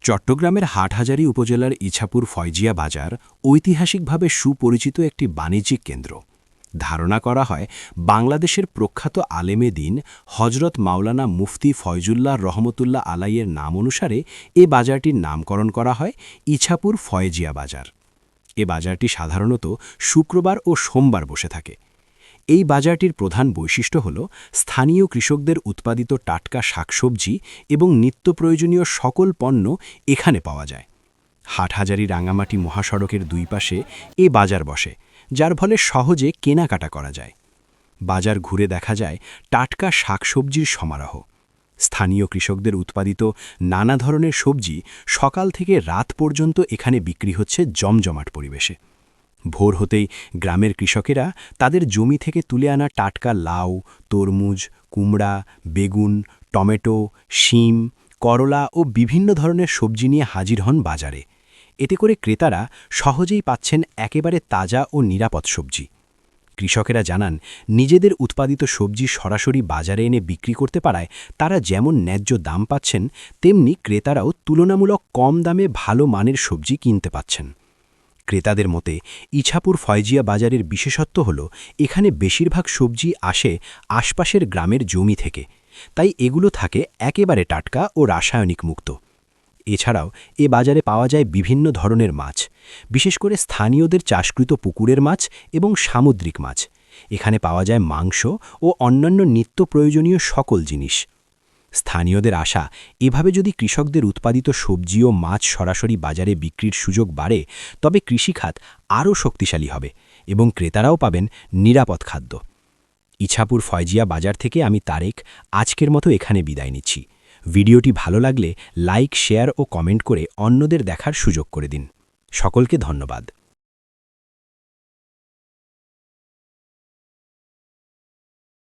চট্টগ্রামের হাটহাজারী উপজেলার ইছাপুর ফয়জিয়া বাজার ঐতিহাসিকভাবে সুপরিচিত একটি বাণিজ্যিক কেন্দ্র। ধারণা করা হয় বাংলাদেশের প্রখ্যাত আলেমে দিন হজরত মাওলানা মুফতি ফয়জুল্লাহ রহমতুল্লাহ আলাইয়ের নাম অনুসারে এ বাজারটির নামকরণ করা হয় ইছাপুর ফয়জিয়া বাজার। এ বাজারটি সাধারণত শুক্রবার ও সোমবার বসে থাকে। এই বাজারটির প্রধান বৈশিষ্ট্য হল স্থানীয় কৃষকদের উৎপাদিত টাটকা শাকসবজি এবং নিত্য প্রয়োজনীয় সকল পণ্য এখানে পাওয়া যায়। হাটহাজারী রাঙামাটি মহাসড়কের দুই পাশে এ বাজার বসে, যার ফলে সহজে কেনাকাটা করা যায়। বাজার ঘুরে দেখা যায় টাটকা শাকসবজির সমারোহ। স্থানীয় কৃষকদের উৎপাদিত নানা ধরনের সবজি সকাল থেকে রাত পর্যন্ত এখানে বিক্রি হচ্ছে জমজমাট পরিবেশে। ভোর হতেই গ্রামের কৃষকেরা তাদের জমি থেকে তুলে আনা টাটকা লাউ, তরমুজ, কুমড়া, বেগুন, টমেটো, শিম, করলা ও বিভিন্ন ধরনের সবজি নিয়ে হাজির হন বাজারে। এতে করে ক্রেতারা সহজেই পাচ্ছেন একেবারে তাজা ও নিরাপদ সবজি। কৃষকেরা জানান, নিজেদের উৎপাদিত সবজি সরাসরি বাজারে এনে বিক্রি করতে পারায় তারা যেমন ন্যায্য দাম পাচ্ছেন, তেমনি ক্রেতারাও তুলনামূলক কম দামে ভালো মানের সবজি কিনতে পাচ্ছেন। ক্রেতাদের মতে ইছাপুর ফয়জিয়া বাজারের বিশেষত্ব হল এখানে বেশিরভাগ সবজি আসে আশপাশের গ্রামের জমি থেকে, তাই এগুলো থাকে একেবারে টাটকা ও রাসায়নিক মুক্ত। এছাড়াও এ বাজারে পাওয়া যায় বিভিন্ন ধরনের মাছ, বিশেষ করে স্থানীয়দের চাষকৃত পুকুরের মাছ এবং সামুদ্রিক মাছ। এখানে পাওয়া যায় মাংস ও অন্যান্য নিত্য প্রয়োজনীয় সকল জিনিস। স্থানীয়দের আশা, এভাবে যদি কৃষকদের উৎপাদিত সবজি ও মাছ সরাসরি বাজারে বিক্রির সুযোগ বাড়ে, তবে কৃষিখাত আরও শক্তিশালী হবে এবং ক্রেতারাও পাবেন নিরাপদ খাদ্য। ইছাপুর ফয়জিয়া বাজার থেকে আমি তারেক আজকের মতো এখানে বিদায় নিচ্ছি। ভিডিওটি ভালো লাগলে লাইক, শেয়ার ও কমেন্ট করে অন্যদের দেখার সুযোগ করে দিন। সকলকে ধন্যবাদ।